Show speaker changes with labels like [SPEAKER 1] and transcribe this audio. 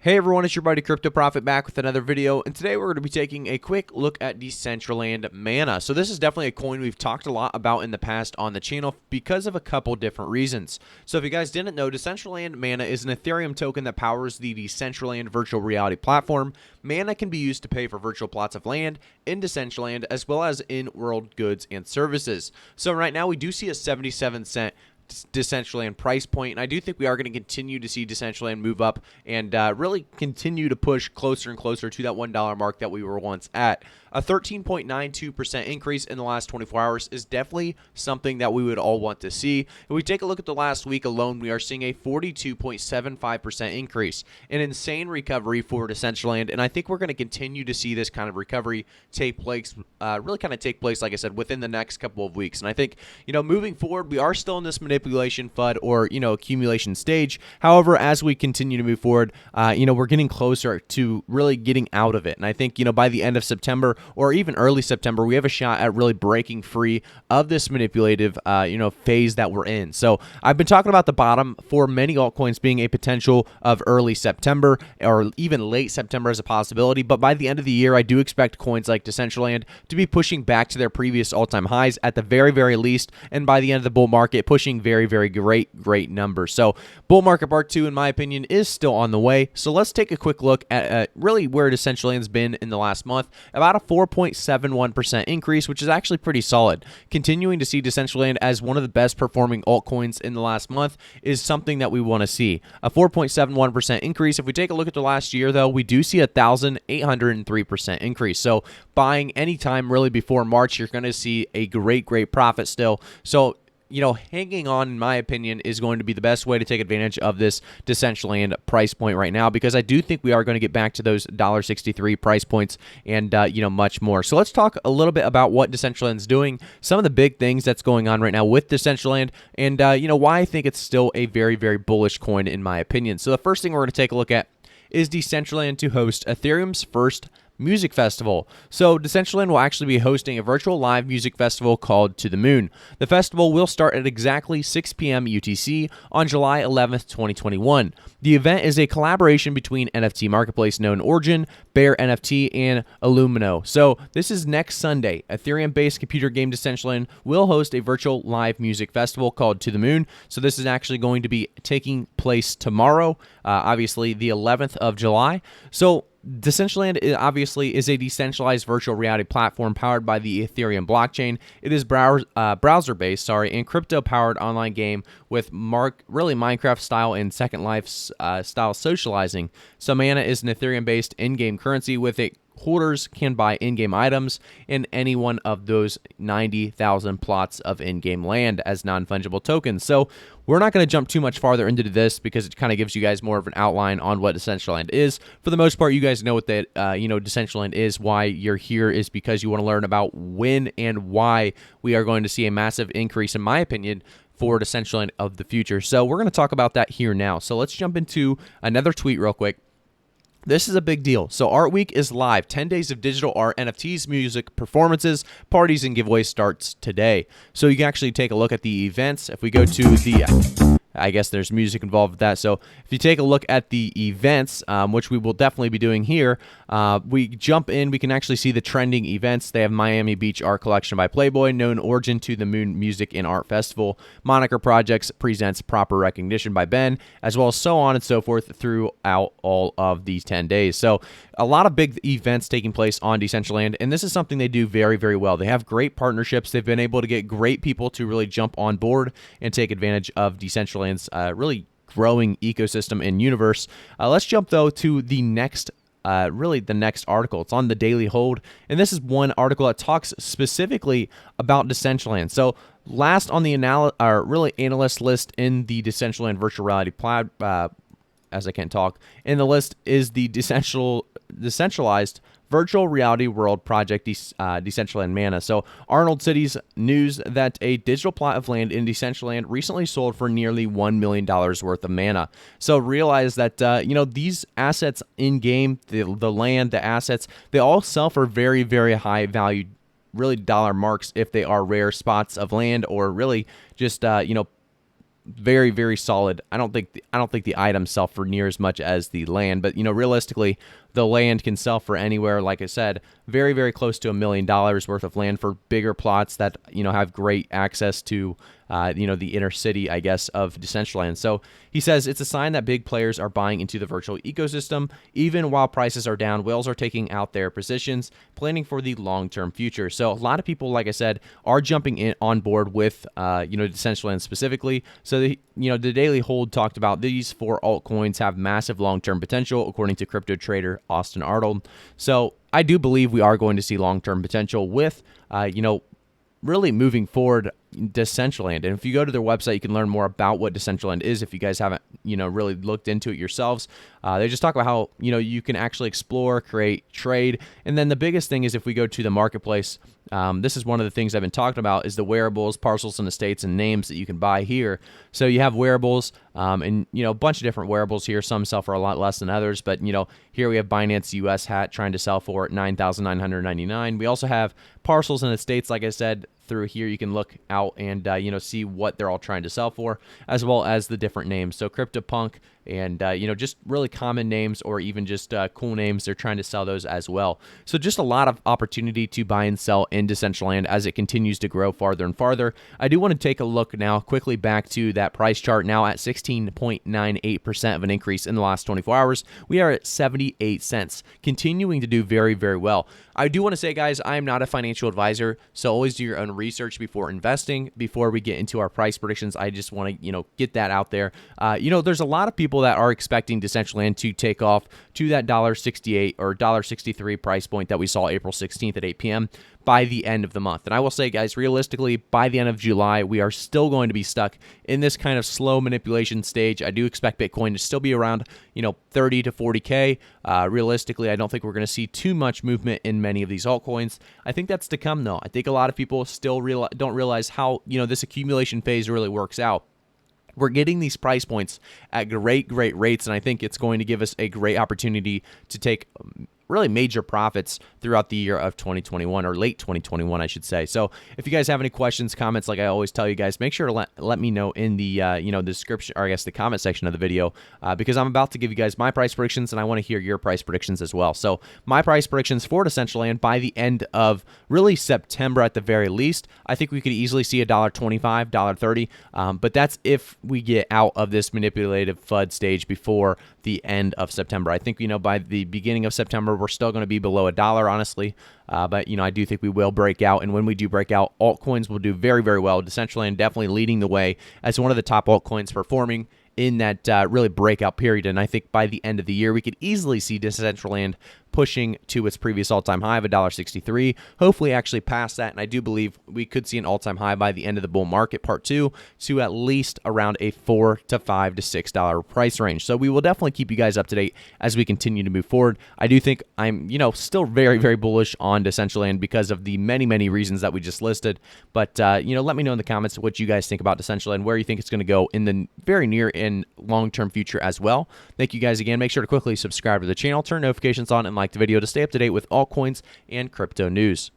[SPEAKER 1] Hey everyone, it's your buddy Crypto Profit back with another video, and today we're going to be taking a quick look at Decentraland Mana. So this is definitely a coin we've talked a lot about in the past on the channel because of a couple different reasons. So if you guys didn't know, Decentraland Mana is an Ethereum token that powers the Decentraland virtual reality platform. Mana can be used to pay for virtual plots of land in Decentraland as well as in world goods and services. So right now we do see a 77-cent Decentraland price point, and I do think we are going to continue to see Decentraland move up and really continue to push closer and closer to that $1 mark that we were once at. A 13.92% increase in the last 24 hours is definitely something that we would all want to see. If we take a look at the last week alone, we are seeing a 42.75% increase, an insane recovery for Decentraland, and I think we're going to continue to see this kind of recovery take place, like I said, within the next couple of weeks. And I think, moving forward, we are still in this manipulation FUD or, accumulation stage. However, as we continue to move forward, we're getting closer to really getting out of it. And I think, by the end of September or even early September, we have a shot at really breaking free of this manipulative, phase that we're in. So I've been talking about the bottom for many altcoins being a potential of early September or even late September as a possibility. But by the end of the year, I do expect coins like Decentraland to be pushing back to their previous all-time highs at the very, very least. And by the end of the bull market, pushing very, very great numbers. So bull market part 2, in my opinion, is still on the way. So let's take a quick look at really where Decentraland's been in the last month. About a 4.71% increase, which is actually pretty solid. Continuing to see Decentraland as one of the best performing altcoins in the last month is something that we want to see. A 4.71% increase. If we take a look at the last year, though, we do see a 1,803% increase. So buying anytime really before March, you're going to see a great profit still. So hanging on, in my opinion, is going to be the best way to take advantage of this Decentraland price point right now, because I do think we are going to get back to those $1.63 price points and, much more. So let's talk a little bit about what Decentraland's doing, some of the big things that's going on right now with Decentraland, and, why I think it's still a very, very bullish coin, in my opinion. So the first thing we're going to take a look at is Decentraland to host Ethereum's first music festival. So Decentraland will actually be hosting a virtual live music festival called To the Moon. The festival will start at exactly 6 p.m. UTC on July 11th, 2021. The event is a collaboration between NFT marketplace known Origin, Bear NFT, and Illumino. So this is next Sunday. Ethereum-based computer game Decentraland will host a virtual live music festival called To the Moon. So this is actually going to be taking place tomorrow, obviously the 11th of July. So Decentraland obviously is a decentralized virtual reality platform powered by the Ethereum blockchain. It is browser-based, and crypto-powered online game with really Minecraft style and Second Life style socializing. So Mana is an Ethereum-based in-game currency with it. Holders can buy in-game items in any one of those 90,000 plots of in-game land as non-fungible tokens. So we're not going to jump too much farther into this because it kind of gives you guys more of an outline on what Decentraland is. For the most part, you guys know what that Decentraland is. Why you're here is because you want to learn about when and why we are going to see a massive increase, in my opinion, for Decentraland of the future. So we're going to talk about that here now. So let's jump into another tweet real quick. This is a big deal. So Art Week is live. 10 days of digital art, NFTs, music, performances, parties, and giveaways starts today. So you can actually take a look at the events. If we go to the... I guess there's music involved with that. So if you take a look at the events, which we will definitely be doing here, we jump in, we can actually see the trending events. They have Miami Beach Art Collection by Playboy, known Origin to the Moon Music and Art Festival. Moniker Projects presents Proper Recognition by Ben, as well as so on and so forth throughout all of these 10 days. So a lot of big events taking place on Decentraland, and this is something they do very, very well. They have great partnerships. They've been able to get great people to really jump on board and take advantage of Decentraland's really growing ecosystem and universe. Let's jump, though, to the next the next article. It's on the Daily Hold, and this is one article that talks specifically about Decentraland. So last on the analyst list in the Decentraland virtual reality in the list is the decentralized virtual reality world project, Decentraland Mana. So Arnold City's news that a digital plot of land in Decentraland recently sold for nearly $1 million worth of mana. So realize that, these assets in game, the land, the assets, they all sell for very, very high value, really dollar marks if they are rare spots of land or really just, very, very solid. I don't think the items sell for near as much as the land, but realistically, the land can sell for anywhere, like I said, very, very close to $1 million worth of land for bigger plots that have great access to the inner city, I guess, of Decentraland. So he says it's a sign that big players are buying into the virtual ecosystem. Even while prices are down, whales are taking out their positions, planning for the long-term future. So a lot of people, like I said, are jumping in on board with Decentraland specifically. So the Daily Hold talked about these 4 altcoins have massive long-term potential, according to crypto trader Austin Arnold. So I do believe we are going to see long-term potential with really moving forward Decentraland. And if you go to their website, you can learn more about what Decentraland is if you guys haven't really looked into it yourselves. They just talk about how you can actually explore, create, trade. And then the biggest thing is if we go to the marketplace, this is one of the things I've been talking about, is the wearables, parcels, and estates and names that you can buy here. So you have wearables and a bunch of different wearables here. Some sell for a lot less than others, but here we have Binance US hat trying to sell for $9,999. We also have parcels and estates, like I said. Through here you can look out and see what they're all trying to sell for, as well as the different names. So CryptoPunk and just really common names, or even just cool names, they're trying to sell those as well. So just a lot of opportunity to buy and sell in Decentraland as it continues to grow farther and farther. I do want to take a look now quickly back to that price chart, now at 16.98% of an increase in the last 24 hours. We are at 78 cents, continuing to do very, very well. I do want to say, guys, I am not a financial advisor, so always do your own research before investing. Before we get into our price predictions, I just want to get that out there. There's a lot of people that are expecting Decentraland to take off to that $1.68 or $1.63 price point that we saw April 16th at 8 p.m. by the end of the month. And I will say, guys, realistically, by the end of July, we are still going to be stuck in this kind of slow manipulation stage. I do expect Bitcoin to still be around 30 to 40K. Realistically, I don't think we're going to see too much movement in many of these altcoins. I think that's to come, though. I think a lot of people still don't realize how this accumulation phase really works out. We're getting these price points at great rates, and I think it's going to give us a great opportunity to take really major profits throughout the year of 2021, or late 2021, I should say. So if you guys have any questions, comments, like I always tell you guys, make sure to let me know in the the description, or I guess the comment section of the video, because I'm about to give you guys my price predictions, and I want to hear your price predictions as well. So my price predictions for Decentraland by the end of really September at the very least, I think we could easily see $1.25, $1.30, but that's if we get out of this manipulative FUD stage before the end of September. I think by the beginning of September, we're still going to be below $1, honestly. But I do think we will break out, and when we do break out, altcoins will do very, very well. Decentraland definitely leading the way as one of the top altcoins performing in that really breakout period. And I think by the end of the year, we could easily see Decentraland pushing to its previous all-time high of $1.63, hopefully actually past that. And I do believe we could see an all-time high by the end of the bull market part 2 to at least around a $4 to $5 to $6 price range. So we will definitely keep you guys up to date as we continue to move forward. I do think I'm still very, very bullish on Decentraland because of the many reasons that we just listed. But let me know in the comments what you guys think about Decentraland, where you think it's going to go in the very near and long-term future as well. Thank you guys again. Make sure to quickly subscribe to the channel, turn notifications on, and like the video to stay up to date with altcoins and crypto news.